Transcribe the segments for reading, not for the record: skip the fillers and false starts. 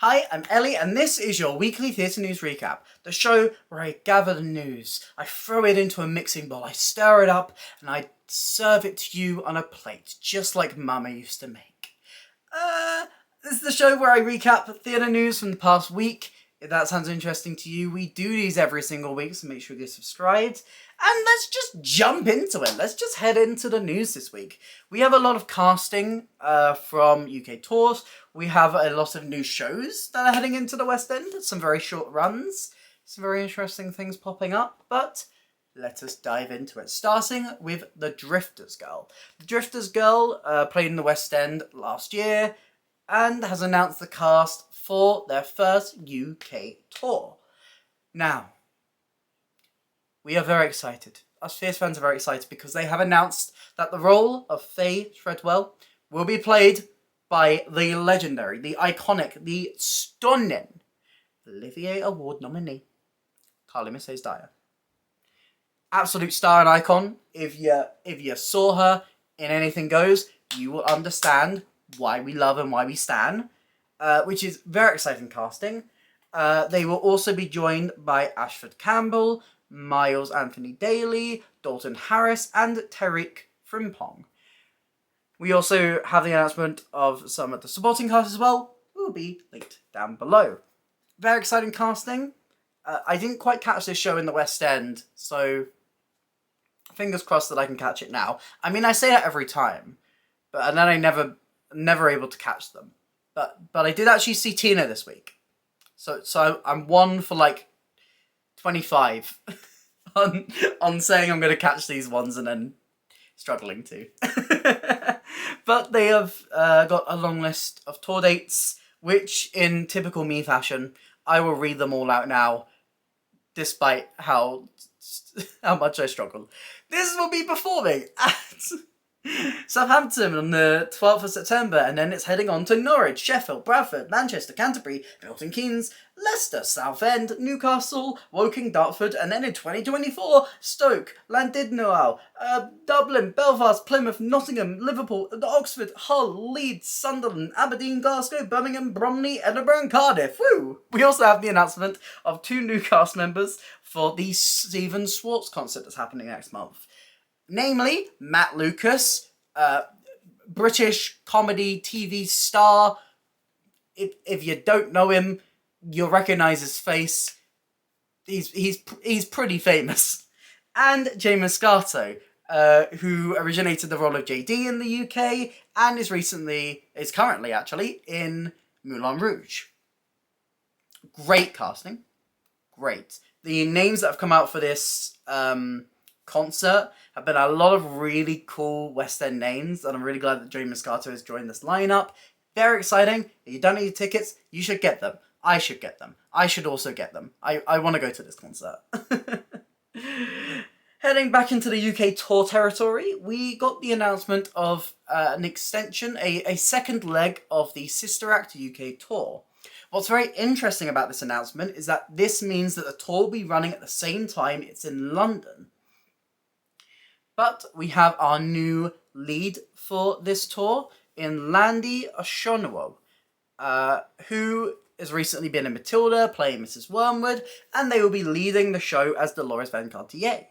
Hi, I'm Ellie, and this is your weekly theatre news recap, the show where I gather the news, I throw it into a mixing bowl, I stir it up, and I serve it to you on a plate, just like Mama used to make. This is the show where I recap theatre news from the past week. If that sounds interesting to you, we do these every single week, so make sure you get subscribed. And let's just jump into it. Let's just head into the news this week. We have a lot of casting from UK tours. We have a lot of new shows that are heading into the West End. Some very short runs. Some very interesting things popping up. But let us dive into it. Starting with The Drifter's Girl. The Drifter's Girl played in the West End last year and has announced the cast for their first UK tour. Now, we are very excited. Us Fierce fans are very excited because they have announced that the role of Faye Treadwell will be played by the legendary, the iconic, the stunning Olivier Award nominee, Carly Dyer. Absolute star and icon. If you saw her in Anything Goes, you will understand why we love and why we stan, which is very exciting casting. They will also be joined by Ashford Campbell, Miles Anthony Daly, Dalton Harris, and Tariq Frimpong. We also have the announcement of some of the supporting cast as well, who will be linked down below. Very exciting casting. I didn't quite catch this show in the West End, so fingers crossed that I can catch it now. I mean, I say that every time, and then I never able to catch them. But I did actually see Tina this week, so I'm 1 for like 25 on saying I'm going to catch these ones and then struggling to. But they have got a long list of tour dates, which in typical me fashion, I will read them all out now, despite how much I struggle. This will be performing at Southampton on the 12th of September, and then it's heading on to Norwich, Sheffield, Bradford, Manchester, Canterbury, Milton Keynes, Leicester, Southend, Newcastle, Woking, Dartford, and then in 2024, Stoke, Llandudno, Dublin, Belfast, Plymouth, Nottingham, Liverpool, Oxford, Hull, Leeds, Sunderland, Aberdeen, Glasgow, Birmingham, Bromley, Edinburgh, and Cardiff. Woo! We also have the announcement of 2 new cast members for the Stephen Schwartz concert that's happening next month. Namely, Matt Lucas, British comedy TV star. If you don't know him, you'll recognise his face. He's pretty famous. And Jay Moscato, who originated the role of Jaydah in the UK and is currently actually in Moulin Rouge. Great casting. Great. The names that have come out for this concert have been a lot of really cool West End names, and I'm really glad that Jay Moscato has joined this lineup. Very exciting. If you don't need tickets, you should get them. I should get them. I should also get them. I want to go to this concert. Heading back into the UK tour territory, we got the announcement of an extension, a second leg of the Sister Act UK tour. What's very interesting about this announcement is that this means that the tour will be running at the same time it's in London. But we have our new lead for this tour in Landi Oshonwo, who has recently been in Matilda, playing Mrs. Wormwood, and they will be leading the show as Dolores Van Cartier.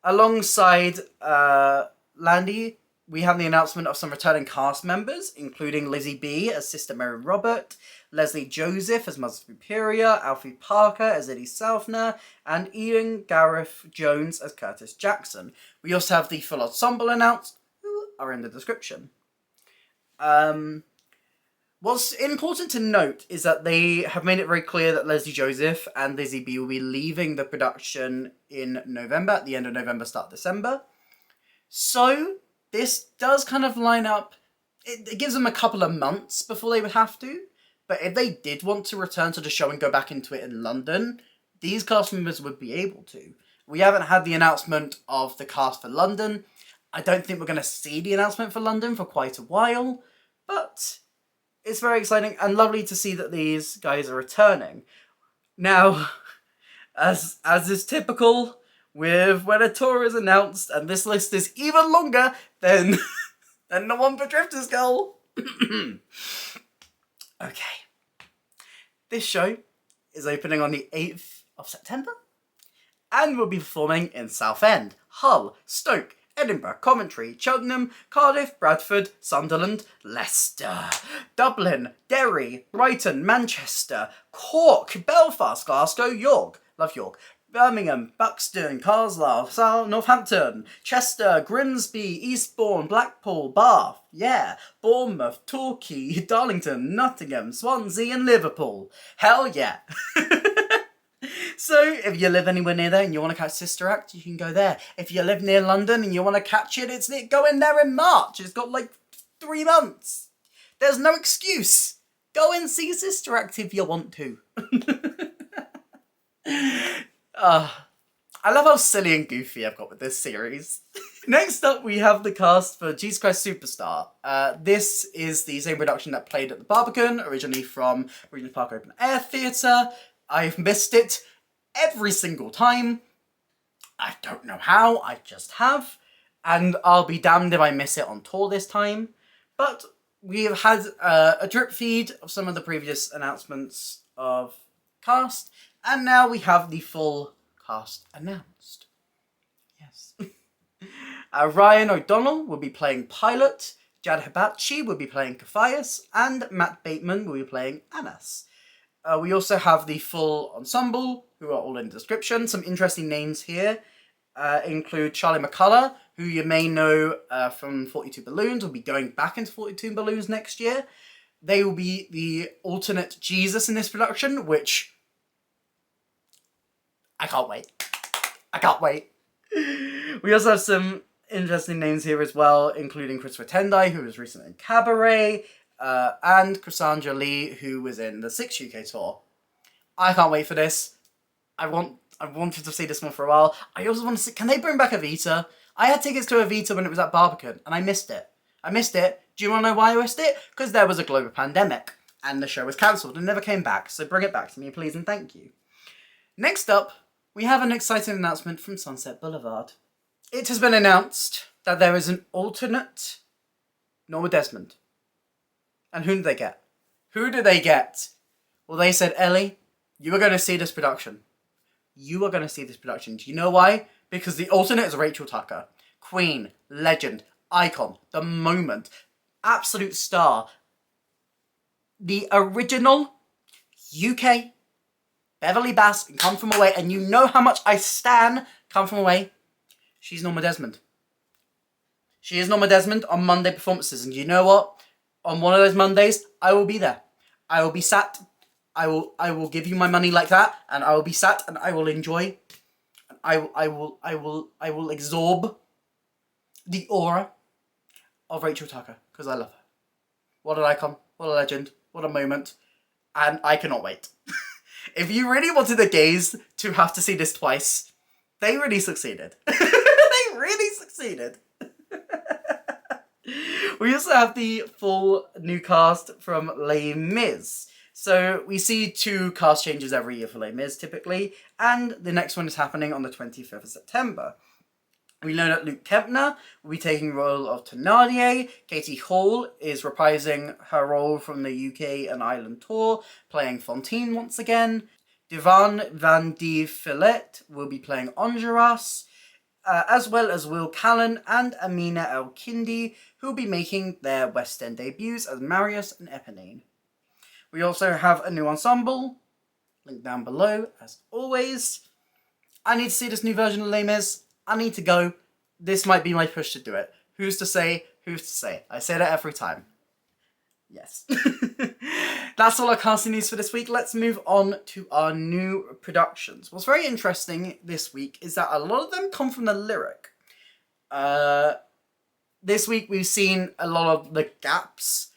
Alongside Landi, we have the announcement of some returning cast members, including Lizzie B as Sister Mary Robert, Leslie Joseph as Mother Superior, Alfie Parker as Eddie Southner, and Ian Gareth Jones as Curtis Jackson. We also have the full ensemble announced, who are in the description. What's important to note is that they have made it very clear that Leslie Joseph and Lizzie B will be leaving the production in November, at the end of November, start December. So this does kind of line up, it gives them a couple of months before they would have to, but if they did want to return to the show and go back into it in London, these cast members would be able to. We haven't had the announcement of the cast for London. I don't think we're going to see the announcement for London for quite a while, but it's very exciting and lovely to see that these guys are returning. Now, as is typical with when a tour is announced, and this list is even longer than the one for Drifter's Girl. Okay. This show is opening on the 8th of September and will be performing in Southend, Hull, Stoke, Edinburgh, Coventry, Cheltenham, Cardiff, Bradford, Sunderland, Leicester, Dublin, Derry, Brighton, Manchester, Cork, Belfast, Glasgow, York, love York, Birmingham, Buxton, Carlisle, Northampton, Chester, Grimsby, Eastbourne, Blackpool, Bath, Bournemouth, Torquay, Darlington, Nottingham, Swansea and Liverpool. Hell yeah. So, if you live anywhere near there and you want to catch Sister Act, you can go there. If you live near London and you want to catch it, it's going there in March. It's got like 3 months. There's no excuse. Go and see Sister Act if you want to. I love how silly and goofy I've got with this series. Next up, we have the cast for Jesus Christ Superstar. This is the same production that played at the Barbican, originally from Regent's Park Open Air Theatre. I've missed it every single time. I don't know how, I just have. And I'll be damned if I miss it on tour this time. But we have had a drip feed of some of the previous announcements of cast. And now we have the full cast announced. Yes. Ryan O'Donnell will be playing Pilot. Jaydah Hibachi will be playing Caphias. And Matt Bateman will be playing Anas. We also have the full ensemble, who are all in the description. Some interesting names here include Charlie McCullough, who you may know from 42 Balloons, will be going back into 42 Balloons next year. They will be the alternate Jesus in this production, which I can't wait. I can't wait. We also have some interesting names here as well, including Christopher Tendai, who was recently in Cabaret, and Cassandra Lee, who was in the 6 UK tour. I can't wait for this. I wanted to see this one for a while. I also want to see, can they bring back Evita? I had tickets to Evita when it was at Barbican, and I missed it. Do you want to know why I missed it? Because there was a global pandemic, and the show was cancelled and never came back, so bring it back to me, please, and thank you. Next up, we have an exciting announcement from Sunset Boulevard. It has been announced that there is an alternate Norma Desmond. And who did they get? Who did they get? Well, they said, Ellie, you are going to see this production. You are going to see this production. Do you know why? Because the alternate is Rachel Tucker. Queen, legend, icon, the moment, absolute star. The original UK Beverly Bass and Come From Away, and you know how much I stan Come From Away. She's Norma Desmond. She is Norma Desmond on Monday performances, and you know what? On one of those Mondays, I will be there. I will be sat. I will give you my money like that, and I will be sat, and I will enjoy. I will absorb the aura of Rachel Tucker because I love her. What an icon! What a legend! What a moment! And I cannot wait. If you really wanted the gays to have to see this twice, they really succeeded. They really succeeded. We also have the full new cast from Les Mis. So we see 2 cast changes every year for Les Mis typically, and the next one is happening on the 25th of September. We know that Luke Kempner will be taking the role of Thénardier. Katie Hall is reprising her role from the UK and Ireland tour, playing Fantine once again. Divan van de Fillet will be playing Enjolras, as well as Will Callan and Amina El-Kindi, who will be making their West End debuts as Marius and Eponine. We also have a new ensemble, link down below, as always. I need to see this new version of Les Mis. I need to go. This might be my push to do it. Who's to say? Who's to say? I say that every time. Yes. That's all our casting news for this week. Let's move on to our new productions. What's very interesting this week is that a lot of them come from the lyric. This week we've seen a lot of the gaps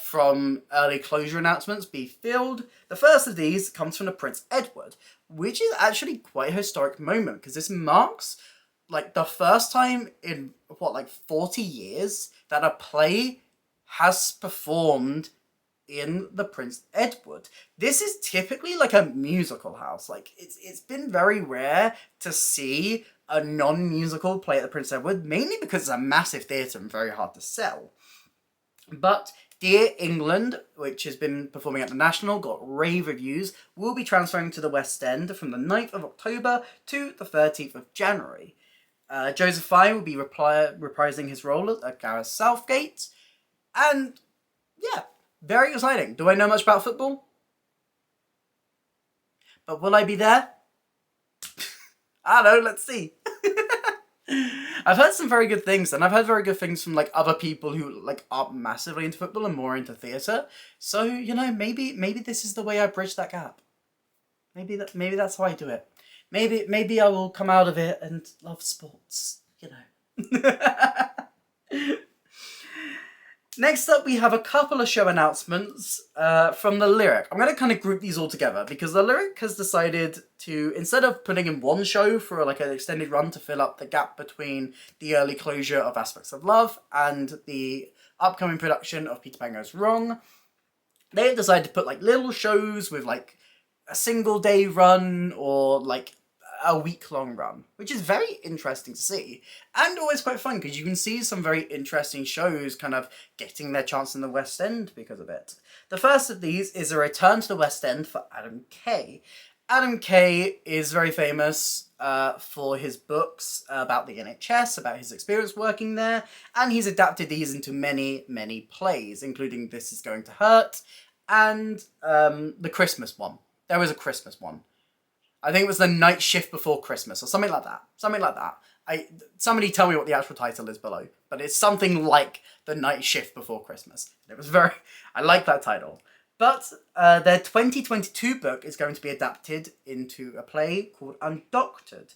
from early closure announcements be filled. The first of these comes from the Prince Edward, which is actually quite a historic moment because this marks like the first time in 40 years that a play has performed in the Prince Edward. This is typically like a musical house. Like it's been very rare to see a non-musical play at the Prince Edward, mainly because it's a massive theatre and very hard to sell. But Dear England, which has been performing at the National, got rave reviews, will be transferring to the West End from the 9th of October to the 13th of January. Joseph Fiennes will be reprising his role at Gareth Southgate. And, yeah, very exciting. Do I know much about football? But will I be there? I don't know, let's see. I've heard some very good things, and I've heard very good things from, like, other people who, like, aren't massively into football and more into theatre. So, you know, maybe this is the way I bridge that gap. Maybe that's how I do it. Maybe I will come out of it and love sports, you know. Next up, we have a couple of show announcements from the Lyric. I'm going to kind of group these all together because the Lyric has decided to, instead of putting in one show for like an extended run to fill up the gap between the early closure of Aspects of Love and the upcoming production of Peter Pan Goes Wrong, they have decided to put like little shows with like a single day run or like a week-long run, which is very interesting to see and always quite fun because you can see some very interesting shows kind of getting their chance in the West End because of it. The first of these is a return to the West End for Adam Kay. Adam Kay is very famous for his books about the NHS, about his experience working there, and he's adapted these into many plays, including This Is Going to Hurt and the Christmas one. There was a Christmas one. I think it was The Night Shift Before Christmas or something like that. Somebody tell me what the actual title is below, but it's something like The Night Shift Before Christmas. It was I like that title. But their 2022 book is going to be adapted into a play called Undoctored,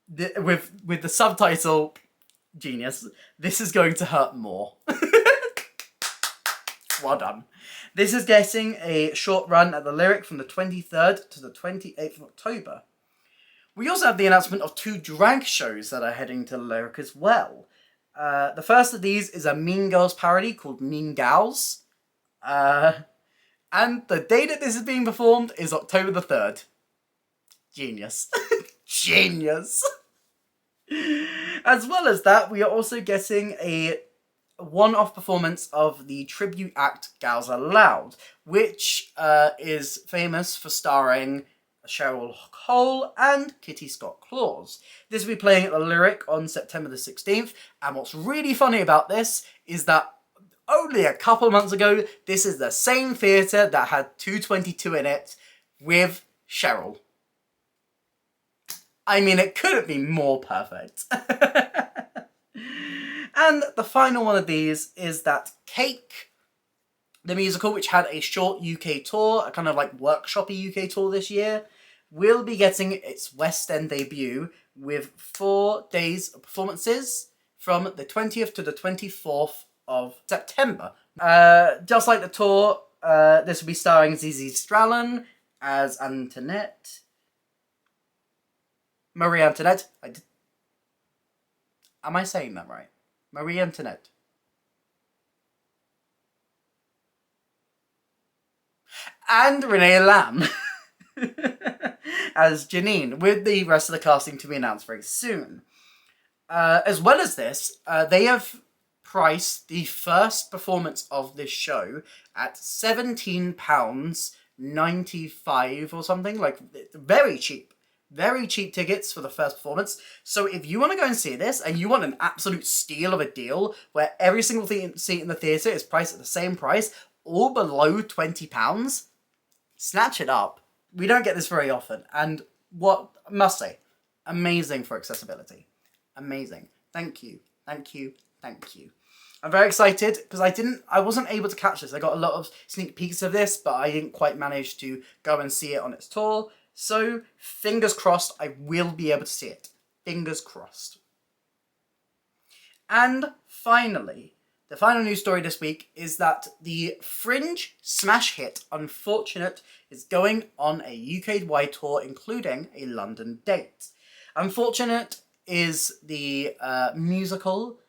with the subtitle, genius, This Is Going to Hurt More. Well done. This is getting a short run at the Lyric from the 23rd to the 28th of October. We also have the announcement of 2 drag shows that are heading to the Lyric as well. The first of these is a Mean Girls parody called Mean Gals. And the day that this is being performed is October the 3rd. Genius. Genius. As well as that, we are also getting a one-off performance of the tribute act Gals Aloud, which is famous for starring Cheryl Cole and Kitty Scott-Claus. This will be playing at the Lyric on September the 16th, and what's really funny about this is that only a couple months ago, this is the same theatre that had 222 in it with Cheryl. I mean, it couldn't be more perfect. And the final one of these is that Cake, the musical, which had a short UK tour, a kind of like workshoppy UK tour this year, will be getting its West End debut with 4 days of performances from the 20th to the 24th of September. Just like the tour, this will be starring Zizi Strallon as Antoinette. Marie Antoinette. Am I saying that right? Marie Antoinette. And Renee Lamb as Janine, with the rest of the casting to be announced very soon. As well as this, they have priced the first performance of this show at £17.95 or something, like very cheap. Very cheap tickets for the first performance. So if you want to go and see this and you want an absolute steal of a deal where every single seat in the theatre is priced at the same price, all below £20, snatch it up. We don't get this very often. And what I must say, amazing for accessibility. Amazing. Thank you. Thank you. Thank you. I'm very excited because I wasn't able to catch this. I got a lot of sneak peeks of this, but I didn't quite manage to go and see it on its tour. So, fingers crossed, I will be able to see it. Fingers crossed. And finally, the final news story this week is that the Fringe smash hit Unfortunate is going on a UK-wide tour, including a London date. Unfortunate is the musical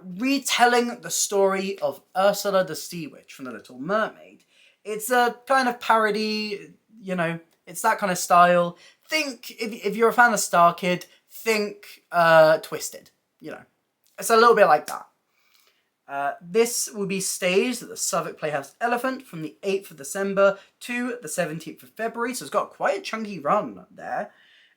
retelling the story of Ursula the Sea Witch from The Little Mermaid. It's a kind of parody, you know, it's that kind of style. Think, if you're a fan of Star Kid, think Twisted, you know. It's a little bit like that. This will be staged at the Southwark Playhouse Elephant from the 8th of December to the 17th of February, so it's got quite a chunky run there.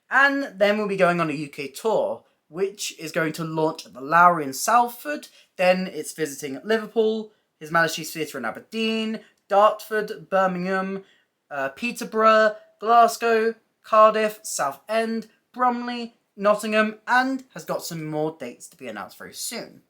And then we'll be going on a UK tour, which is going to launch at the Lowry in Salford, then it's visiting Liverpool, His Majesty's Theatre in Aberdeen, Dartford, Birmingham, Peterborough, Glasgow, Cardiff, Southend, Bromley, Nottingham, and has got some more dates to be announced very soon.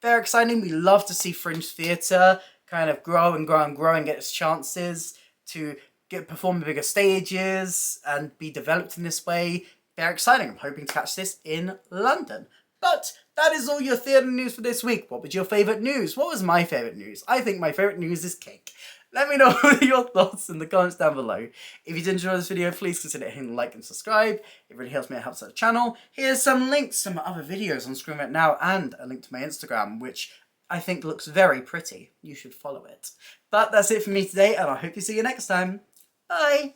Very exciting. We love to see Fringe Theatre kind of grow and grow and grow and get its chances to perform bigger stages and be developed in this way. Very exciting. I'm hoping to catch this in London. But that is all your theatre news for this week. What was your favourite news? What was my favourite news? I think my favourite news is cake. Let me know your thoughts in the comments down below. If you did enjoy this video, please consider hitting like and subscribe. It really helps me, it helps out the channel. Here's some links to my other videos on screen right now and a link to my Instagram, which I think looks very pretty. You should follow it. But that's it for me today, and I hope to see you next time. Bye!